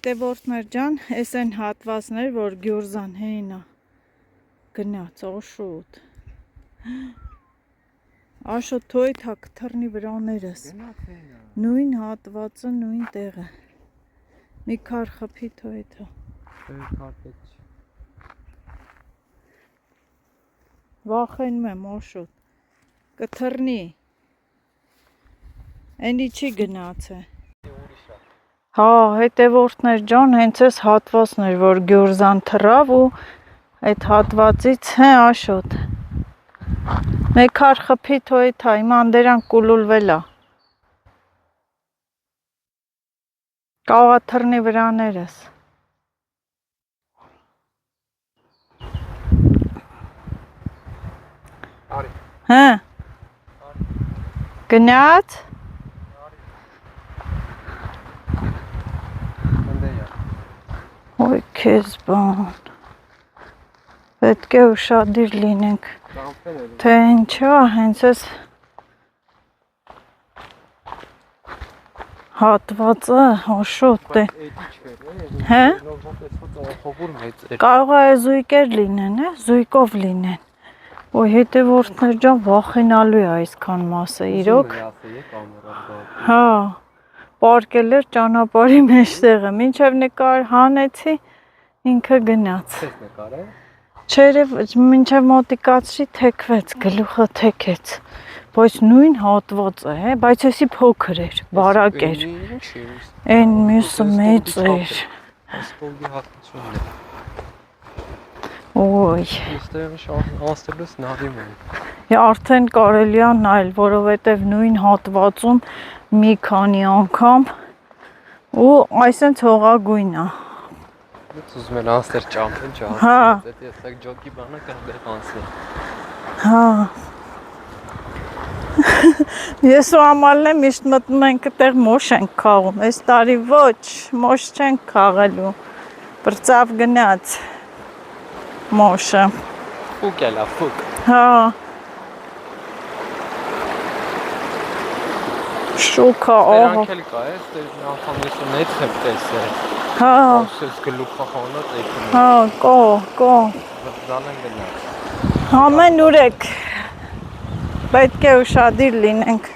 Հետևորդներ ջան, այս են հատվածներ, որ Գյուրզան հենա գնաց, աշոտ թոյ թակ թռնի վրաներս, նույն հատվածը, նույն տեղը, մի քար խփի թոյ թա վախենում եմ աշոտ, կթռնի, էնի չի գնաց է Հա, հետևորդներ ջան, հենց այս հատվածն էր, որ Գյուրզան թռավ ու այդ հատվածից աշոտ մեկ քար խփի թոյ թա, իման դերան կուլուլվել ա Կաղա թռնի վրաներս Գնաց Ոյ քեզ բան Պետք է ուշադիր լինենք Թե ինչա հենց այս հատվածը աշոտ է Կարող է զույգեր լինեն, զույգով լինեն Ոյ հետևորդներ ջան վախենալու է այսքան մասը իրոք Հա Պարկել էր ճանապարհի մեջտեղը, մինչև նկար հանեցի, ինքը գնաց Մինչև մոտիկացրի թեքվեց, գլուխը թեքեց Բայց նույն հատվածը, բայց էսի փոքր էր, բարակ էր Էն մյուսը մեծ էր Ոյ Արդեն կարելի է նայել, որովհետև նույն հատվածում մի քանի անգամ ու այսենց հողագույն է Ուզում են անստեր ճամփեն Դե տեսակ ջոկի բանը կհանդեր անցնի Հա Ես ու ամալն եմ միշտ մտնում ենք այդտեղ մոշ ենք քաղում Այս տարի ոչ, մոշ չենք քաղելու Բրծավ գնաց մոշը Ֆուկ էլա, ֆուկ Հա Շոքա Նրանք էլ կա է, ստեր անգամ ես ու նետ եմ տեսել Հա Ասես գլուխը խոնոտ էքնում Հա, կո Վրձան են գնաց Ամեն ուրեք Պետք է ուշադիր լինենք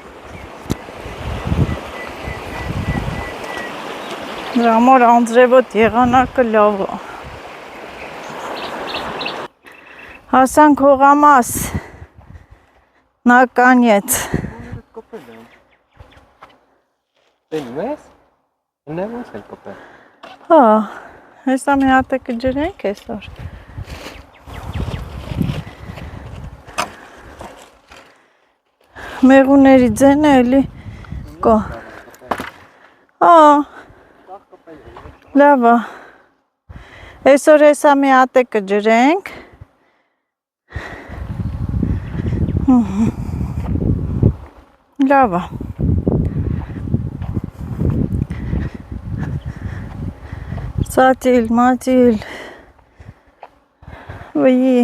Դրա մոր անձրևոտ եղանակը լավ է Հասանք հողամաս Նականյեց Տենում ես? Նև ոնց են կպել Հա, հեսա մի հատ է կջրենք այսօր Մեղուների ձենը էլի կա Հա Լավ է Այսօր հեսա մի հատ է կջրենք Լավ է Սատիլ, մատիլ Վայի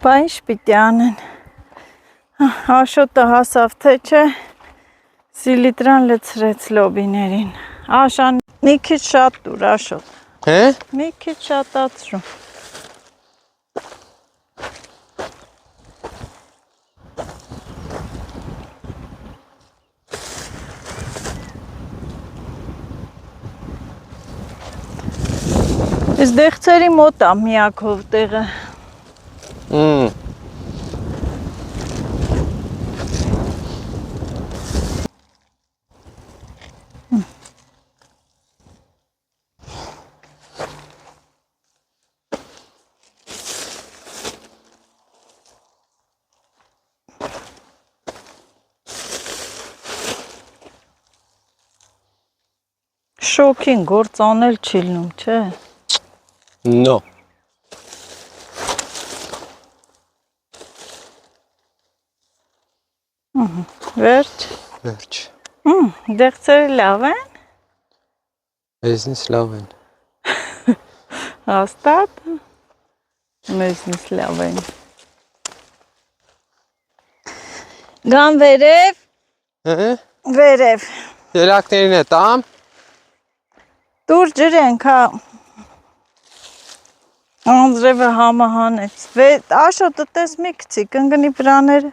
Բա ինչ պիտի անեն Աշոտը հասավ թե չէ Սիլիտրան լցրեց լոբիներին Աշան մի քիչ շատ դուր Աշոտ Մի քիչ շատացրու Ես դեղցերի մոտ եմ միակով տեղը Շոքին գործ անել չի լնում, չէ No Վերջ Վերջ Դեղցերը լավ են Մեզնից լավ են Հաստատ մեզնից լավ են Գան վերև, Հը։ վերև։ Երակներին է տամ։ Դուր ջրենք, հա։ Անձրևը համը հանեց։ Աշոտը տես մի կցի, կնգնի վրաները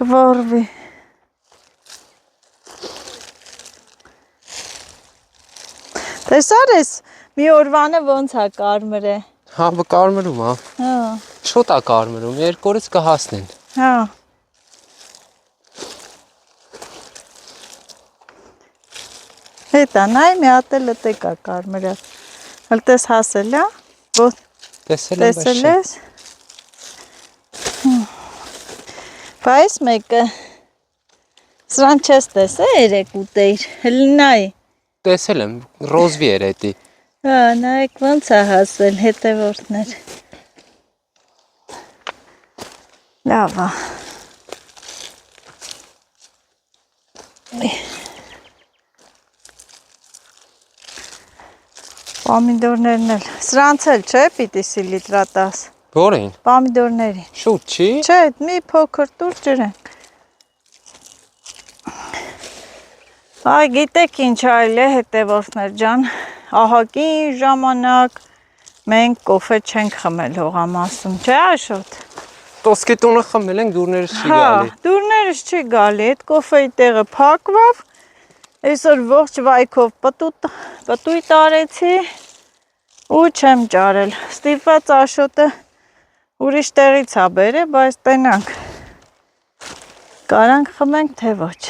կվարվի։ Տեսար ես, մի օրվանը ոնց հա կարմր է։ Հա, կարմրում հա։ Հա, Շուտ է կարմրում, 2 օրից կհասնեն։ հա։ Հետա, նայ մի հատ էլ տեկա կարմրը։ Հəl տես հասել, հա։ Ո՞ց Տեսել եմ, տեսել ես։ Բայց մեկը սրան չես տեսել երեք ուտեիր։ Հəl նայ։ Տեսել եմ, ռոզվի էր էդի։ Հա, նայեք ոնց է հասել հետևորդներ։ Լավ է։ Պամիդորներն էլ, սրանց էլ չէ, պիտի սիլիտրատաս։ Որին։ Պամիդորների։ Շուտ չի։ Չէ, մի փոքր տուր ջրենք։ Այ գիտեք ինչ այլ է հետևորդներ ջան, ահագին ժամանակ մենք կոֆե չենք խմել հողամասում, չէ Աշոտ։ Տոսկի տունը խմել ենք, դուրներս չի Հա, գալի։ դուրներս չի գալի, այդ կոֆեի տեղը փակվավ, այսօր ողջ վայքով պտույտ արեցի ու չեմ ճարել, ստիպված Աշոտը ուրիշ տեղից ա բերե, բայց տենանք, կարանք խմենք թե ոչ։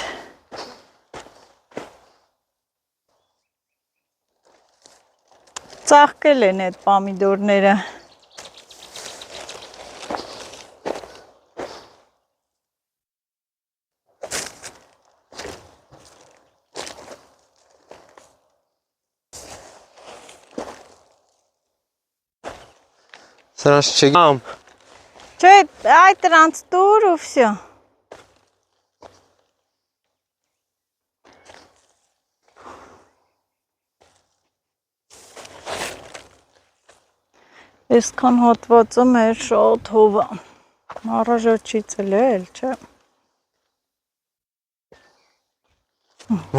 Ծաղկել են այդ պամիդորները։ Սրանց չգամ։ Չէ, այդ դրանց տուր ու վсё։ Այսքան հատվածը մեր շատ հով է։ Առաժոչից էլ չէ։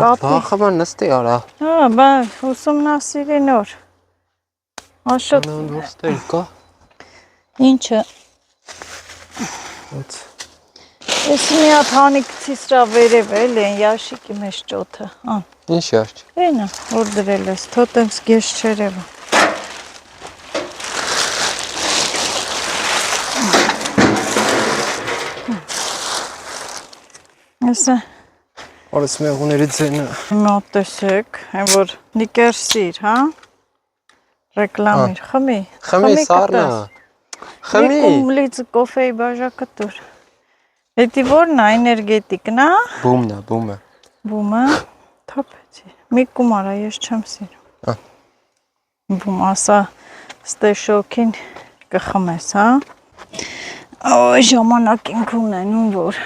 Կապի։ Վախը նստի արա։ Հա, բա ուսումնասիրի նոր։ Աշոտ Նստել կա։ ինչը։ Ոնց։ Ես մի հատ հանիկ ցիսրա վերև էլ են ящիկի մեջ ճոթը։ Ան։ Ինչ yarch։ Էնա, որ դրել ես, թոտեմս գեշ չերևա։ Այսա Արես մեղուների ձենը։ մոտեսեք, այն որ նիկերսիր, հա։ Ռեկլամիր, խմի։ Խմի սառնա։ Խմի։ Կումլից կոֆեի բաժակը տուր։ Էդի որն է, էներգետիկն է։ Բումն է, բումը։ Բումը, թափեցի։ Մի կումարա, ես չեմ սիրում։ Բում, ասա, ստեշոքին կխմես, հա։ Ոյ, ժամանակ ինք ունենում, որ։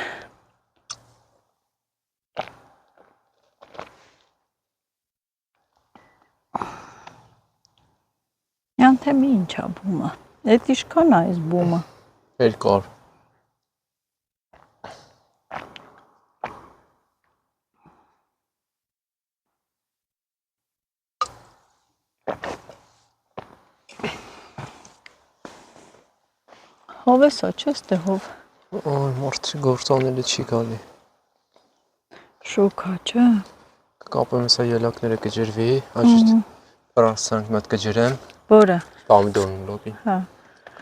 Յանթեմ ինչ է բումը։ Էդ իշքան է այս բումը։ Երկար։ Հով է սա, չէ՞ ստե հով։ Օй, մարդի գործանելը չի գալի։ Շոքա, չէ։ Կապեմ հեսա ելակները կջրվի, աճիտ պրասանք մատ կջրեմ։ Որը։ Պամիդորն լոբի։ Հա։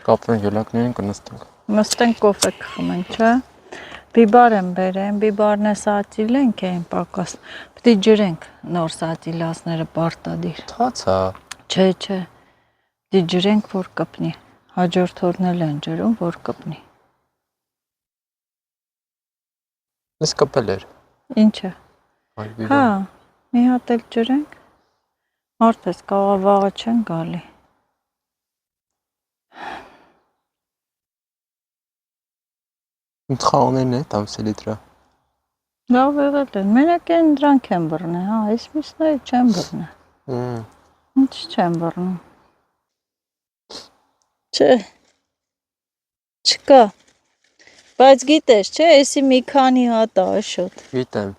Կապեմ ելակներին կնստենք։ Մստենք կոֆե կխմենք, չէ։ Բիբար եմ բերեմ, բիբարն է սատիլենք էին պակաս։ Պիտի ջրենք նոր սատիլասները պարտադիր։ Թացա։ Չէ, չէ։ Պիտի ջրենք, որ կպնի։ Հաջորդ օրն են ջրում, որ կպնի։ Ես կպել էր։ Ինչը։ Հա, մի հատ էլ ջրենք։ Մարդպես կաղավաղը չեն գալի։ Խաղոներն է, տամ սելիտրա։ Լավ եղել են, մենակ են դրանք են բռնե, հա, այս միսները չեն բռնե։ Ինչ չեն բռնում։ Չէ, չկա, Բայց գիտես, չէ, էսի մի քանի հատ աշոտ։ Գիտեմ։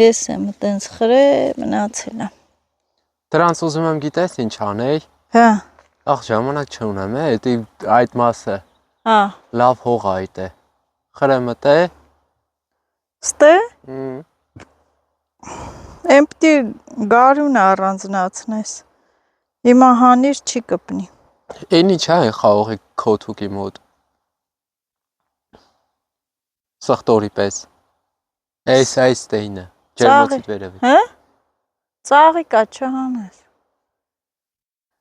Ես եմ տենց խրե մնացել եմ։ Դրանց ուզում եմ գիտես ինչ անեի։ Հա, Ախ ժամանակ չունեմ, էդի այդ մասը հա, լավ հող է այդ է։ Խրեմտե։ ստե, Հմ։ էմպտի գարուն առանձնացնես։ Հիմա հանիր չի կպնի։ Էնի չէ այն խաղողի քոթուկի մոտ։ Սխտորի պես։ Այս տեյնը։ Ջերմոցիդ վերևի։ Հա? Ծաղի կա չհանես։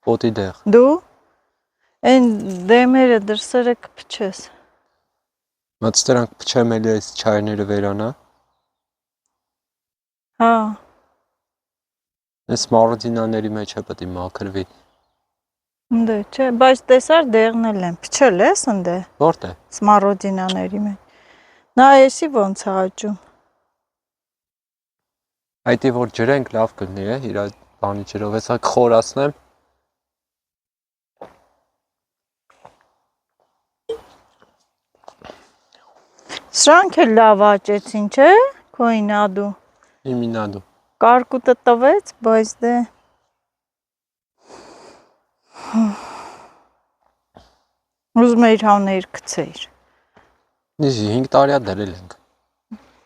Պոտի դեղ։ Դու այն դեմերը դրսերը կփչես։ Մած դրանք փչեմ էլի այս չայները վերանա։ Հա, Այս մարոդինաների մեջ է պետք է մաքրվի։ դե չէ, բայց տեսար դեղնել են։ Փչել ես ընդ է Որտե՞։ սմարոդինաների մեջ։ Նա էսի ոնց է աճում։ Այդի որ ջրենք լավ կլինի է, իր բանի ջրով, հեսա կխորացնեմ։ Սրանք էլ լավ աճեցին, չէ՞։ Քոյնադու։ Իմինադու։ Կարկուտը տվեց, բայց դե ուզում էիր հանեիր գցեիր։ Նիզի 5 տարիա դրել ենք։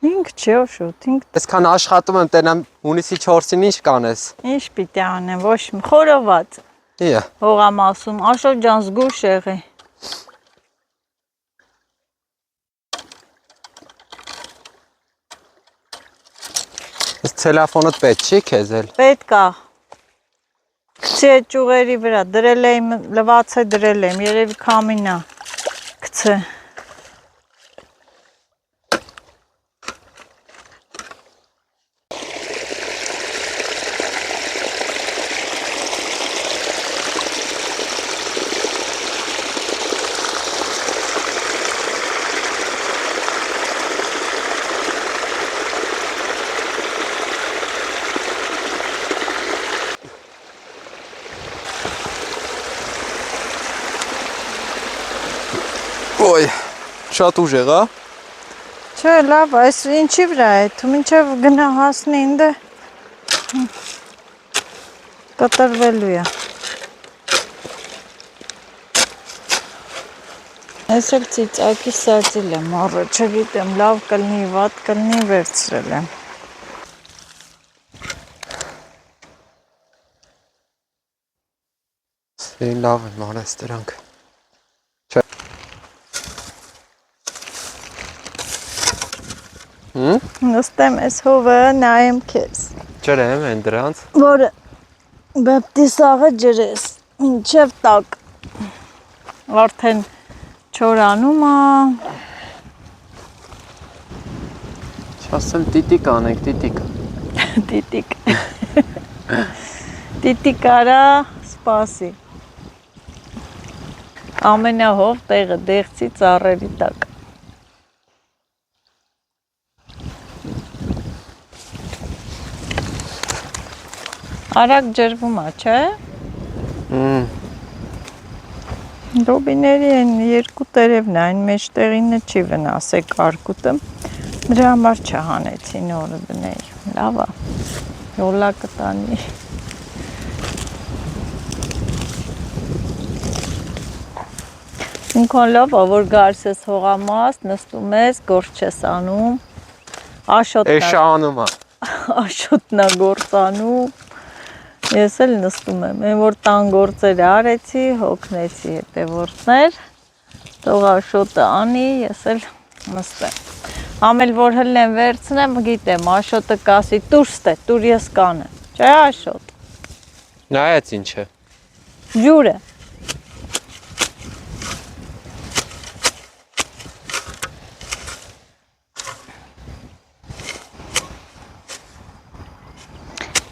5 չի օշոտ, 5 Այսքան աշխատում եմ տենամ հունիսի 4-ին ինչ կանես։ ինչ պիտի անեմ, ոչ մի խորոված։ Իա։ Հողամասում, Աշոտ ջան զգուշ եղի։ Այս ցելոֆոնդ պետք չի քեզ էլ։ Պետք է։ Գցի այդ ճյուղերի վրա, դրել եմ, լվացե դրել եմ, երևի քամինա։ Գցե։ Ոյ, շատ ուժեղ է։ Չէ, լավ, այս ինչի վրա է, դու մինչև գնա հասնի ինձ կտրվելու է։ Ես էլ ծիծակի սարդիլ եմ առը, չգիտեմ, լավ կլնի, վատ կլնի, վերցրել եմ։ Սին լավ եմ արես դրանք։ Նստեմ ես հովը, նայեմ քեզ։ Ջրեմ են դրանց։ Որը բեպտի սաղը ջրես, մինչև տակ։ Արդեն չորանում է։ Չասեմ տիտիկ անենք, տիտիկ։ Տիտիկ։ Տիտիկ արա, սպասի։ Ամենահով տեղը դեղցի ծառերի տակ։ Արագ ջրվում է, չէ։ Ռոբիների են երկու տերևն է, այն մեջտեղինը չի վնասե կարկուտը։ Դրա համար չհանեցի նորը բնեի։ Լավ է։ Յոլա կտանի։ Ինքան լավ է, որ գարս ես հողամաս, նստում ես, գործ չես անում։ Էշա անում է։ Աշոտն է գործանում։ Ես էլ նստում եմ, այն որ տան գործերը արեցի, հոգնեցի հետևորդներ, թող Աշոտը անի, ես էլ նստեմ։ Ամել որ հլնեմ վերցնեմ, գիտեմ, Աշոտը կասի, տուր ստե, տուր ես կանեմ, չէ Աշոտ։ Նայեց ինչ է։ Ջուր է։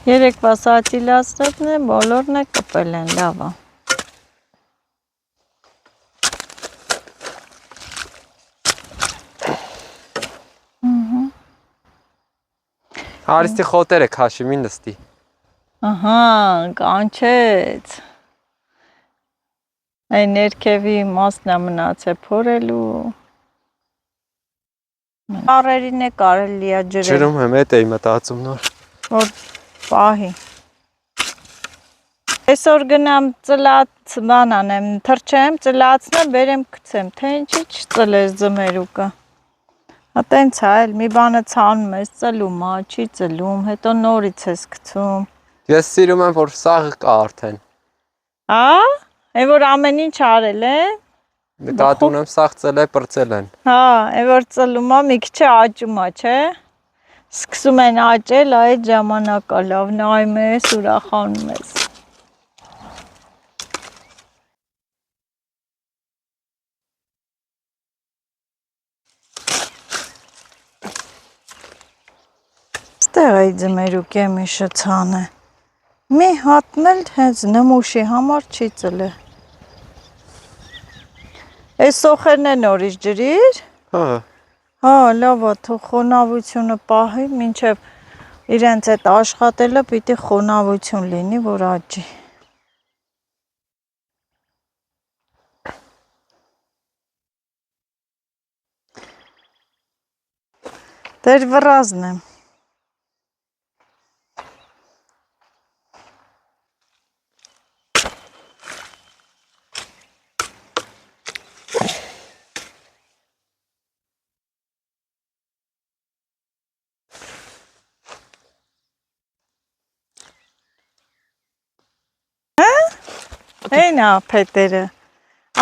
Երեկվա սատիլացրածն է, բոլորն է կպել են, լավ է։ Արիստի խոտերը քաշի մի նստի։ Ահա, կանչեց։ Այն ներքևի մասն է մնաց է փորելու։ Առերին է կարելի է ջրել։ Ջրում եմ էդ էի մտածում նոր։ Որ պահի։ Այսօր գնամ ծլած բան անեմ, թրջեմ, ծլացնեմ, բերեմ գցեմ, թե ինչի չծլես ձմերուկը։ Հա տենց է, այլ մի բանը ցանում ես, ծլում է, չի ծլում, հետո նորից ես գցում։ Ես սիրում եմ, որ սաղը կա արդեն։ Հա? Այն որ ամեն ինչ արել է։ Նկատի ունեմ սաղ ծել է, պրծել են։ Հա, այն որ ծլում է, մի քիչ աճում է, չէ՞։ Սկսում են աճել, այդ ժամանակա լավ նայում ես, ուրախանում ես։ Ստեղ այդ ձմերուկի մի շցան է։ Մի հատն էլ հենց նմուշի համար չի ծլե։ Այս սոխերն է նորից ջրիր։ Հա։ Հա, լավ է, թող խոնավությունը պահի, մինչև իրենց այդ աշխատելը պիտի խոնավություն լինի, որ աճի։ Դեր վրազն եմ։ Էն է փետերը։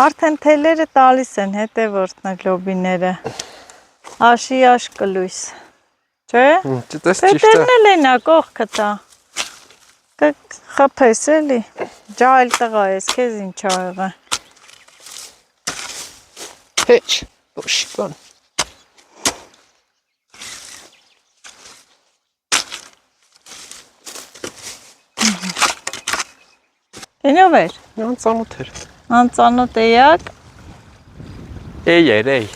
Արդեն թելերը տալիս են հետևորդն լոբիները։ Աշի կլույս։ Չէ՞։ Չտես ճիշտ է։ Փետերն էլ են կողքը տա։ Կխփես էլի։ Ջահել տղա ես, քեզ ինչ ա եղել։ Հեչ, ոչ բան։ Էնով էր։ Անծանոթ էր։ Անծանոթ էյակ։ Էй էր, էй։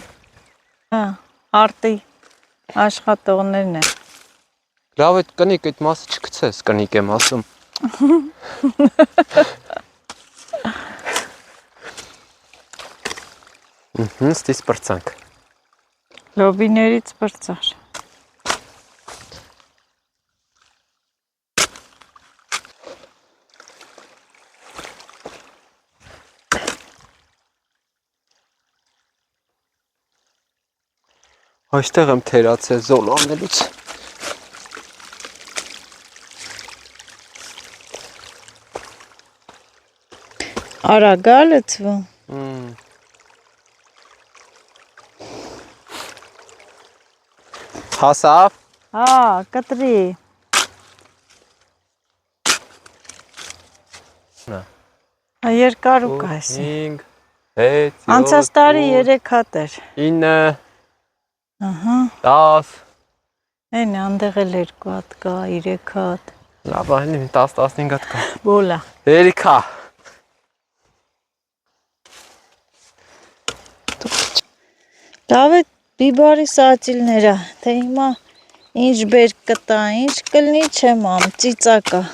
Հա, արտի աշխատողներն են։ Լավ այդ կնիկ այդ մասը չգցես, կնիկ եմ ասում։ Ստիս պրծանք։ Լոբիներից պրծար։ Այստեղ եմ թերացել զոլանելուց։ Արագ է լցվում։ Հասավ։ Հա, կտրի։ Նա։ Երկար ու կայսի։ 5 6 Անցած տարի 3 հատ էր։ 9 Ահա։ 10 Այն անդեղ էլ 2 հատ կա, 3 հատ։ Լավ, այն 10-15 հատ կա։ Բոլա։ Երիքա։ Դավեթ բիբարի սացիլները, թե հիմա ինչ բերք կտա, ինչ կլնի չեմ ամ, ծիծակա։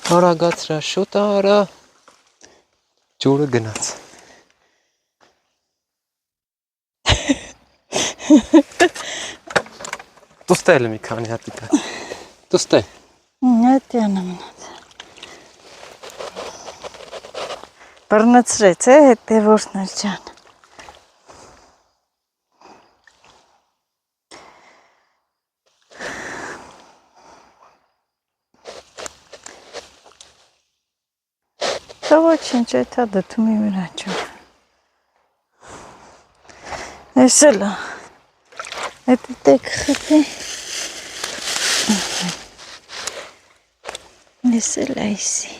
Արագացրա, շուտ արա։ Ջուրը գնաց։ Տուստել մի քանի հատի կա։ Տուստե։ Այդ յանը մնաց։ Բռնցրեց է հետևորդներ ջան։ Դա ոչինչ, էթա դդումի վրա չա։ Էս էլ է։ Էդ տեք խփի։ Էս էլ է այսի։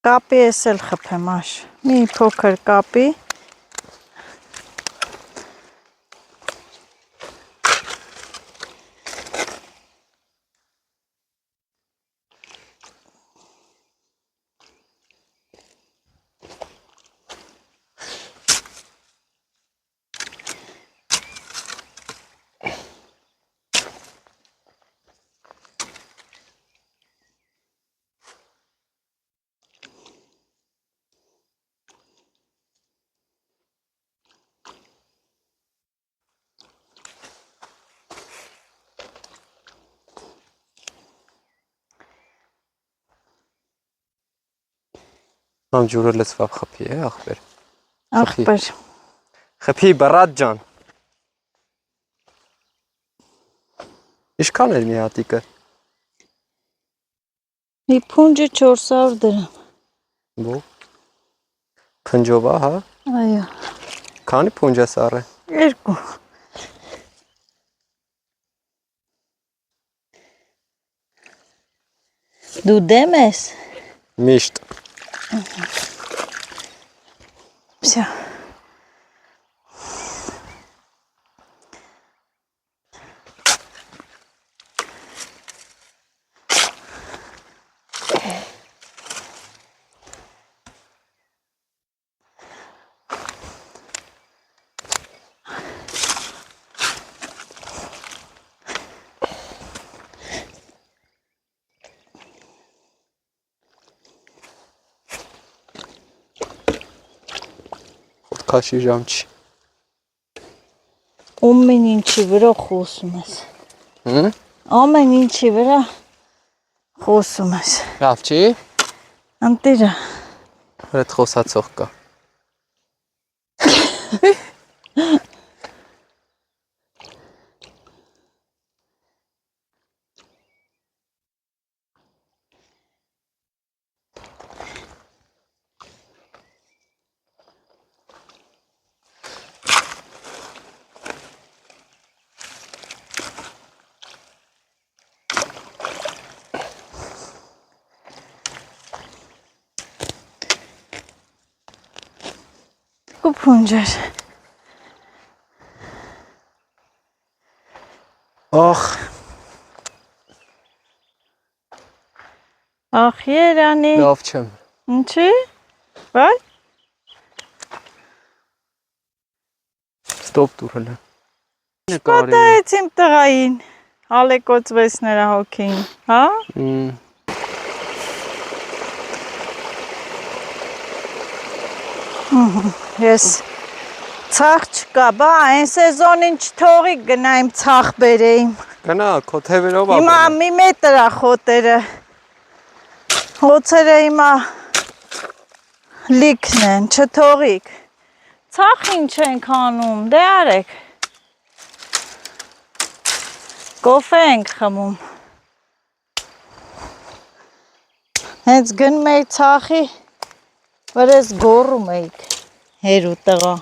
Կապի ես էլ խփեմ աշ, մի փոքր կապի, Ամ ջուրը լցվավ խփի է ախպեր։ ախպեր, Խփի բրատ ջան։ Իշքան էր մի հատիկը։ մի փունջը 400 դրամ, Բո։ Փնջով է, հա։ այո, Քանի փունջ է սառը։ 2, դու դեմ ես, Միշտ։ всё, Քաշի ժամ չի։ ամեն ինչի վրա խոսում ես, Հմ։ ամեն ինչի վրա խոսում ես, Լավ չի։ ընտիրը, Այդ խոսացող կա։ ու փունջեր, Ախ, ախ երանի, լավ չեմ։ ինչի, վայ, Ստոպ դուրել է։ պատայեց իմ տղային, հալեկոծվես նրա հոգին, հա, ես ցախ չկա, բա այն սեզոնին չթողի գնայիմ ցախ բերեիմ, Գնա, քո թևերով ա։ հիմա մի մետր ա խոտերը, հոցերը հիմա լիքն են, չթողիք, ցախ ինչ ենք անում, դե արեք, կոֆե ենք խմում, հենց գնում էի ցախի, վրես գոռում էիք, հեր ու տղա,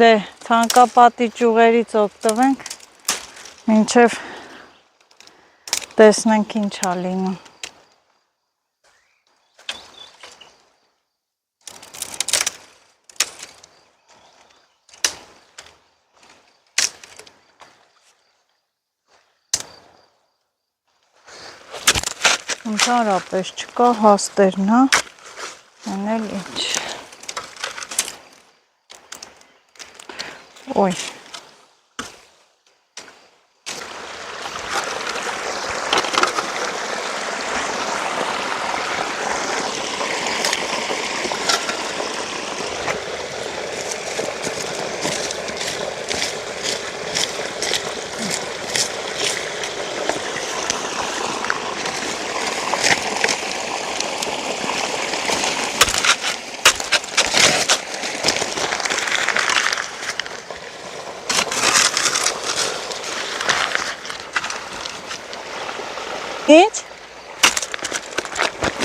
դե ցանկապատի ճյուղերից օգտվենք, մինչև տեսնենք ինչ ա լինում։ Ընդհանրապես չկա հաստերն, հա, այն էլ ինչ։ Ոյ։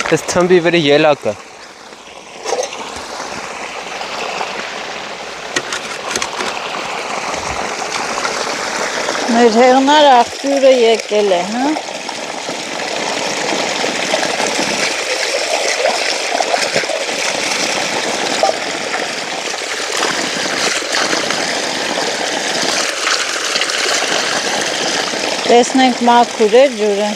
Այս թմբի վրի ելակը։ Մեր հեղնար աղբյուրը եկել է, հա? Տեսնենք մաքուր է ջուրը։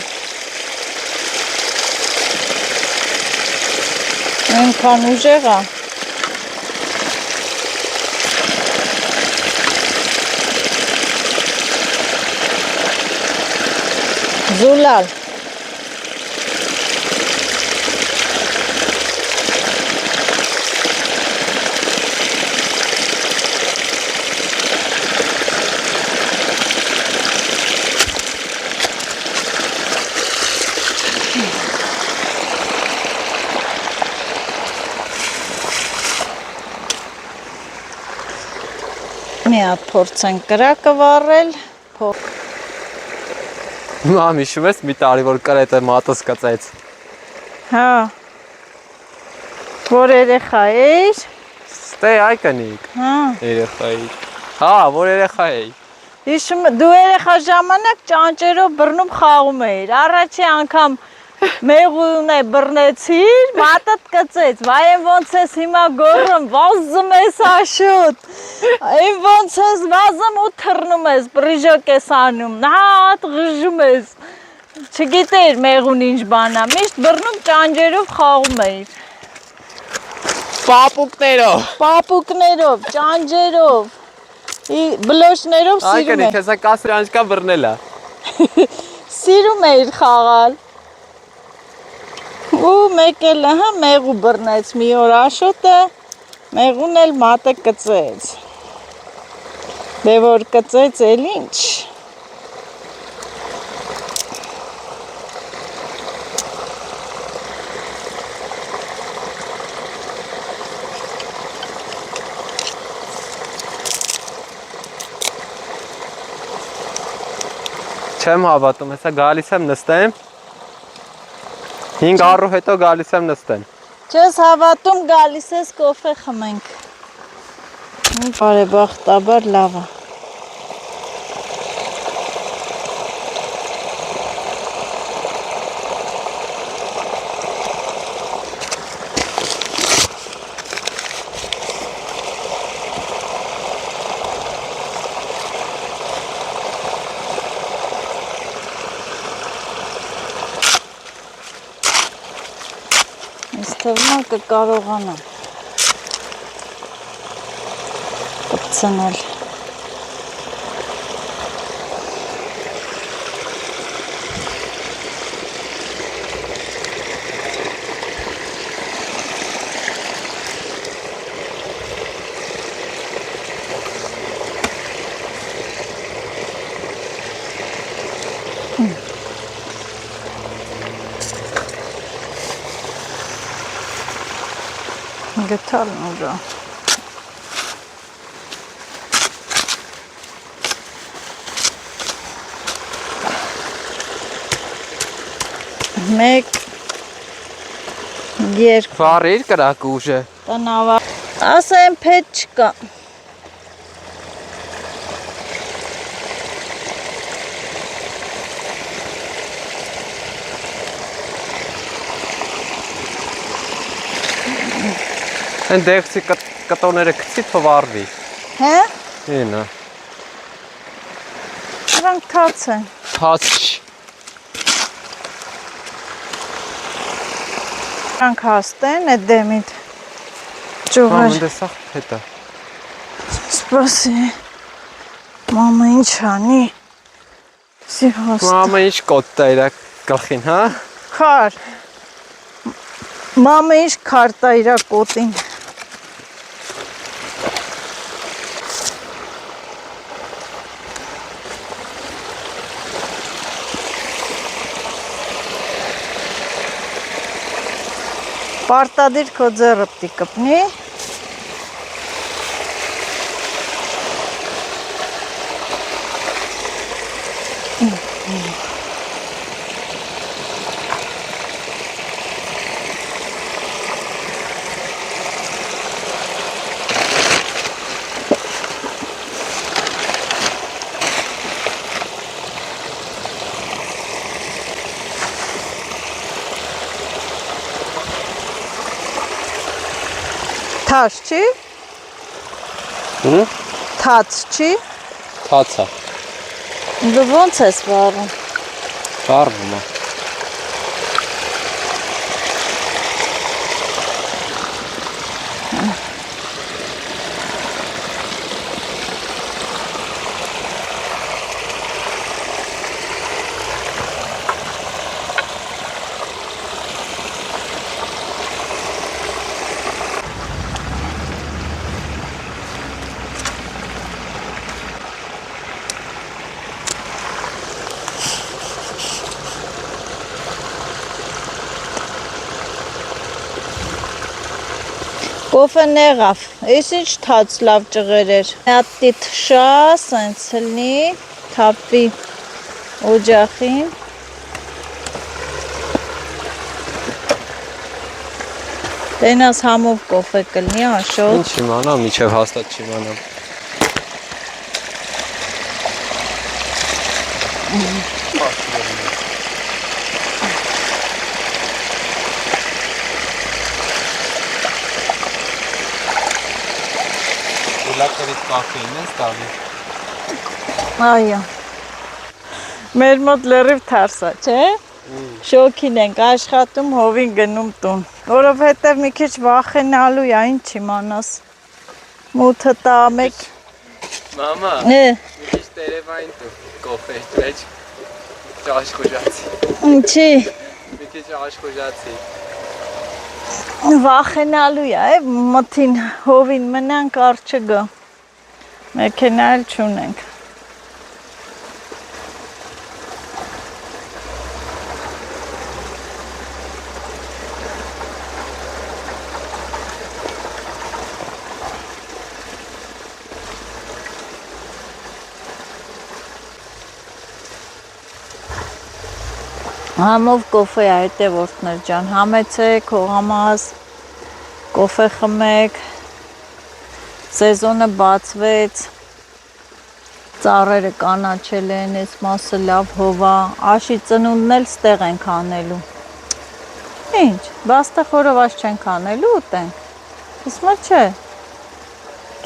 Այնքան ուժեղ է։ Զուլալ։ Մի հատ փորձենք կրակը վառել, Մամ, հիշում ես մի տարի, որ կրետը մատս կծեց։ հա, որ երեխա էիր, Ստե այ կնիկ, հա, երեխայի։ Հա, որ երեխա էի։ հիշում, դու երեխա ժամանակ ճանճերով բռնում խաղում էիր, առաջի անգամ մեղուն է բռնեցիր, մատդ կծեց, վայ ոնց ես հիմա գոռում, վազում ես աշոտ, այն ոնց ես վազում ու թռնում ես, բրիժոկ ես անում, նատ ղժում ես, չգիտեիր մեղուն ինչ բան է, միշտ բռնում ճանճերով խաղում էիր, պապուկներով, ճանճերով, բլոշներով Այ սիրում կնիկ, հեսա կասր անջկա բռնել է։ Սիրում էիր խաղալ։ Ու մեկ էլ հա մեղու բռնեց մի օր աշոտը, մեղուն էլ մատը կծեց։ Դե որ կծեց էլ ինչ։ Չեմ հավատում, հեսա գալիս եմ նստեմ։ 5 առու հետո գալիս եմ նստեմ։ Չես հավատում գալիս ես կոֆե խմենք։ Բարեբախտաբար լավ է։ Թվում է կկարողանամ կպցնել։ Գտալ նորա։ Մեկ, երկու։ Վառիր կրակը ուժը։ Տնավա։ Ասեմ փետ չկա։ Այն դեղցի կտոները կցի թվարվի։ Հե? Ինը։ Նրանք թաց են։ Թաց։ Նրանք հաստեն է դեմիտ ճուղար։ Մամ, ընդեսա հետա։ Սպասի։ Մամը ինչ անի։ Սի հաստը։ Մամը ինչ կոտտա իրա գլխին, հա? Քար։ Մամը ինչ քարտա իրա կոտին։ Պարտադիր քո ձեռը պտի կպնի։ Թաց չի։ Հմ։ Թաց չի։ Թացա։ Դու ո՞նց ես վառում։ Վառվում է։ Կոֆեն եղավ, ես ինչ թաց լավ ճղեր էր, հատի թշա, սենց հլնի, թապվի օջախին, տենաս համով կոֆե կլնի, աշոտ, Ինչ իմանամ, միջև հաստատ չիմանամ։ Լակերից կաֆեին ես տալի։ այո, մեր մոտ լրիվ թարսա, չէ, շոքին ենք աշխատում, հովին գնում տուն, որովհետև մի քիչ վախենալու է, ինչ իմանաս, մութը տա մեկ, Մամա, մի քիչ տերևային տու կոֆեի մեջ աշխուժացի։ ինչի, Մի քիչ աշխուժացի։ վախենալու է, մթին հովին մնանք առ չգա, մեքենա էլ չունենք։ Համով կոֆե է, հետ է որդներ ջան, համեցեք, հողամաս, կոֆե խմեք, սեզոնը բացվեց, ծառերը կանաչել են, այս մասը լավ հովա, աշի ծնունդն էլ ստեղ ենք անելու։ Ինչ, բաստախորով աշ չենք անելու ուտենք, իսմա չէ,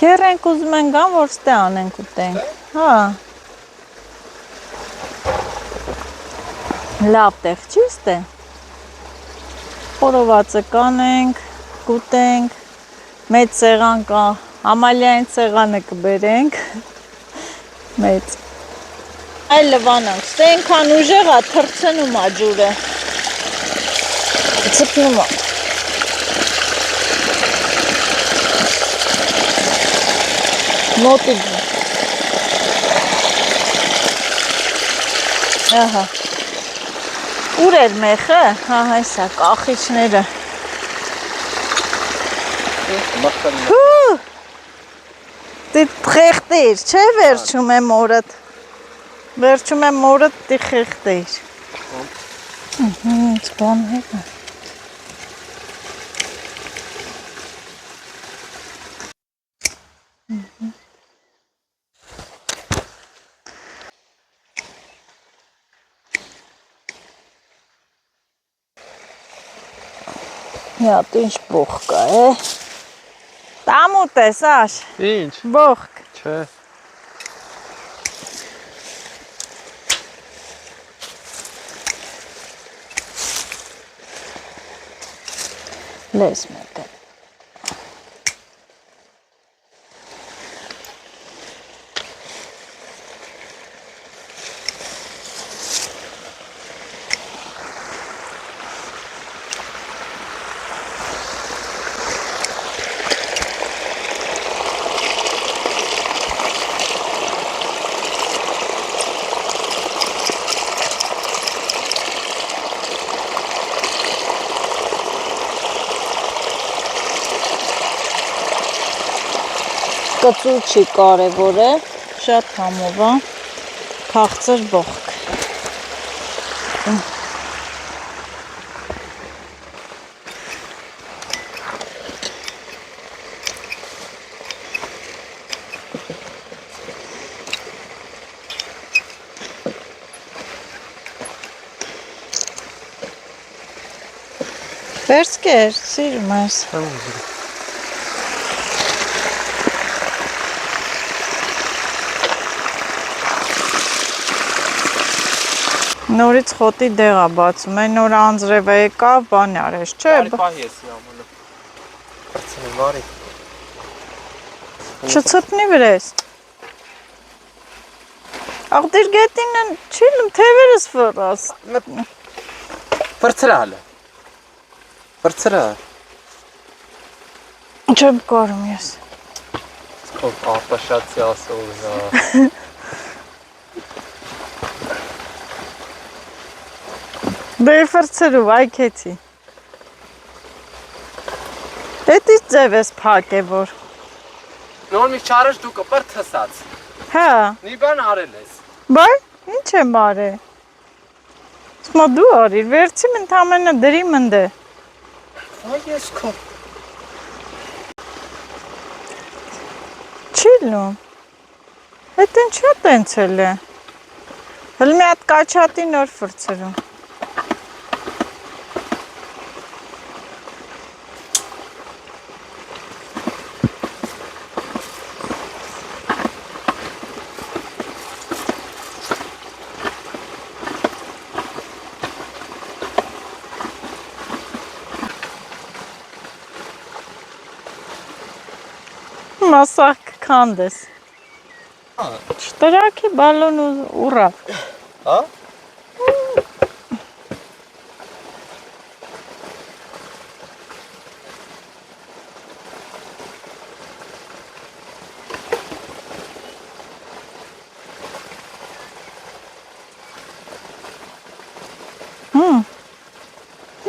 կեր ենք ուզում են գան, որ ստե անենք ուտենք, հա, լավ տեղ չի ստե, խորովածը կանենք, կուտենք, մեծ սեղան կա, համալյային սեղանը կբերենք, մեծ, այլ լվանանք, ստե ենքան ուժեղ ա, թրցնում ա ջուրը, ծպնում ա, մոտի ահա, ուր էր մեխը, հա հայսա, կախիչները, դի խեղտիր, չէ վերջում եմ օրդ, վերջում եմ օրդ դի խեղտիր, ինձ բան հեգա, հատ ինչ բող կա է, տամուտ ես աշ, Ինչ, բողք, չէ։ լես մեկ է, կծու չի կարևոր է, շատ համով է, քաղցր բողք։ Վերցկեր, սիրում ես։ Նորից խոտի դեղ է բացում, այն նոր անձրևը եկավ, բան արես, չէ։ Պահի ես ամանը։ Պրծնի վարի։ Չցպնի վրես։ Աղդիր գետինը չիլում թևերս վռաս։ Պրծրա հալը։ Պրծրա։ Չեմ կարում ես։ Ով արտաշացի ասող նա։ Բեր ֆրցրու, այ քեցի։ Էդից ձև ես փակ է որ։ Նոր մի չարış դու կպրտ հսած։ Հա։ Մի բան արել ես։ Բայ, ինչ եմ արել։ Սմա դու արիր, վերցիմ ընդամենը դրիմ ընդե։ Այ ես քո։ Չիլում։ Էդ ինչա տենց էլ է։ Հլ մի հատ կաչատի նոր ֆրցրու։ Մասակ քանդես։ Շտրակի բալոն ուռա։ Հա։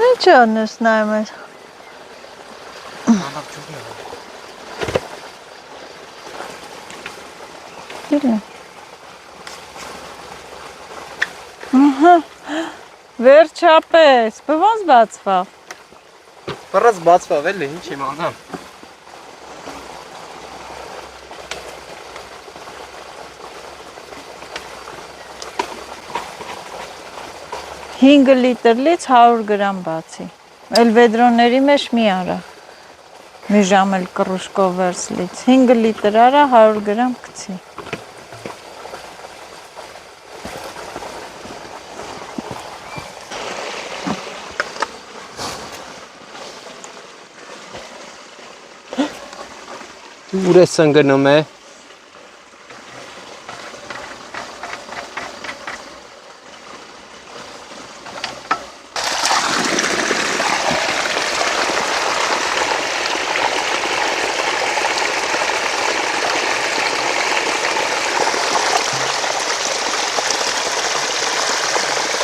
Ինչ անես նայում ես։ Վերջապես, բվոց բացվավ։ Պրած բացվավ էլի, ինչ իմանամ։ 5 լիտրից 100 գրամ բացի։ Էլ վեդրոների մեջ մի արա։ Մի ժամ էլ կռուշկով վերսլից։ 5 լիտր արա 100 գրամ կցի։ Ուր ես ընկնում է։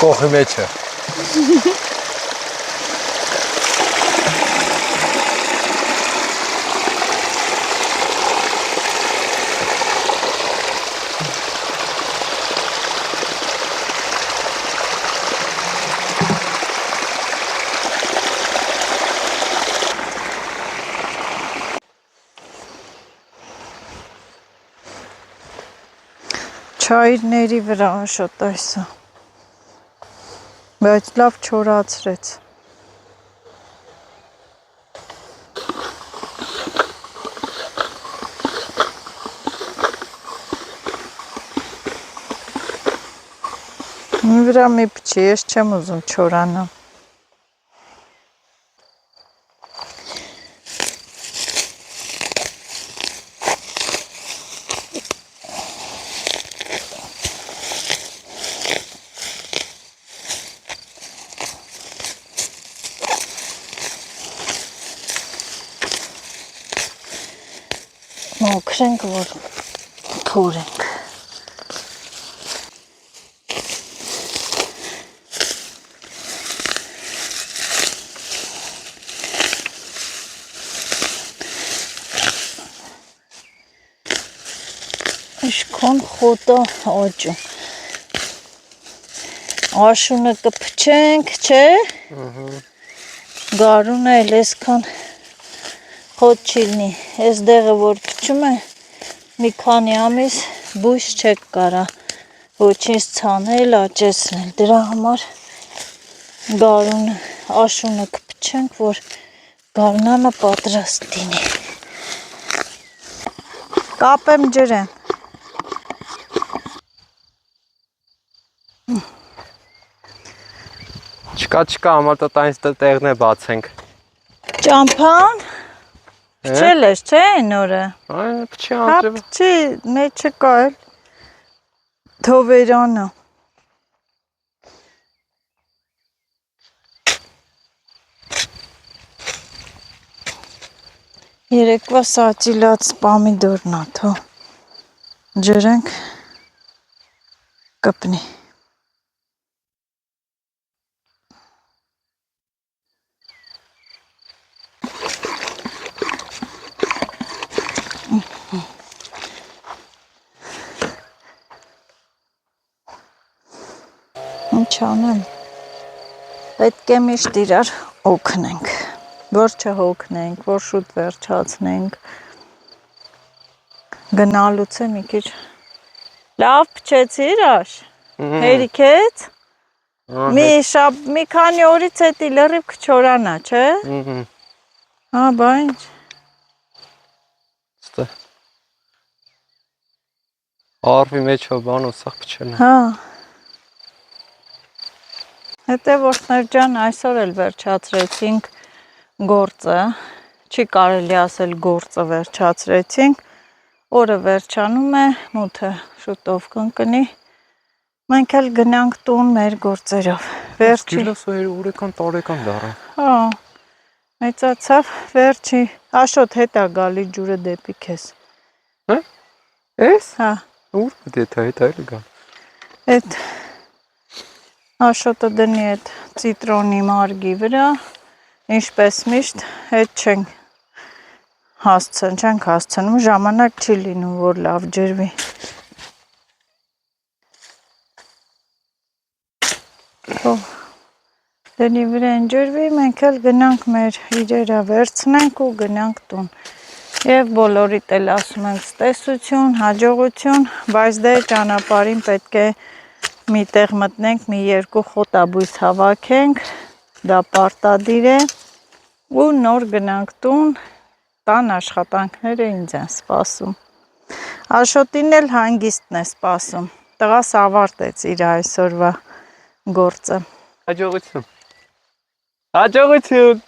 Կողի մեջը։ Չայրների վրա աշոտ այսը, բայց լավ չորացրեց։ Մի վրա մի պչի, ես չեմ ուզում չորանա։ Մոքրենք, որ թորենք։ Իշքոն խոտը աճում։ Աշունը կփչենք, չէ։ Գարունը էլ այսքան խոտ չիլնի, այս դեղը որ փչում է, մի քանի ամիս բույս չեք կարա ոչինչ ցանել, աճեցնել, դրա համար գարունը, աշունը կփչենք, որ գարնանը պատրաստ լինի։ Կապեմ ջրեմ։ Կա համարտատայից տեղն է բացենք։ Ճամփան փչել ես, չէ՞ այն օրը։ Այն փչի Հա, անձրևը։ փչի, մեջը կա էլ թովերանը։ Երեկվա սացիլած պամիդորն ա թո։ Ջրենք կպնի։ Ինչ անեմ։ Պետք է միշտ իրար օգնենք։ Որ չհոգնենք, որ շուտ վերջացնենք։ Գնալուց է մի քիչ լավ փչեցիր աշ։ Հերիքեց։ Մի քանի օրից հետի լրիվ քչորանա, չէ՞։ Հա, բա ինչ։ Ստե։ Արվի մեջ բան ուսախ փչելն է։ Հա։ Հետևորդներ ջան, այսօր էլ վերջացրեցինք գործը, չի կարելի ասել գործը վերջացրեցինք, օրը վերջանում է, մութը շուտով կընկնի, մենք էլ գնանք տուն մեր գործերով, վերջի։ Գիլասը օրեկան տարեկան դառա։ Հա, մեծացավ, վերջի, Աշոտ հետա գալի ջուրը դեպի քեզ։ Հա, ես։ Հա, ուր պետք է հետա էլ գա։ Էդ Աշոտը դնի այդ ցիտրոնի մարգի վրա, ինչպես միշտ, հետ չենք հասցնում, ժամանակ չի լինում, որ լավ ջրվի։ Դնի վրա են ջրվի, մենք էլ գնանք մեր իրերա վերցնենք ու գնանք տուն։ Եվ բոլորիդ էլ ասում ենք ցտեսություն, հաջողություն, բայց դե ճանապարհին պետք է մի տեղ մտնենք, մի երկու խոտաբույս հավաքենք, դա պարտադիր է ու նոր գնանք տուն, տան աշխատանքները ինձ են սպասում։ Աշոտին էլ հանգիստն է սպասում, տղաս ավարտեց իր այսօրվա գործը։ Հաջողություն։ Հաջողություն։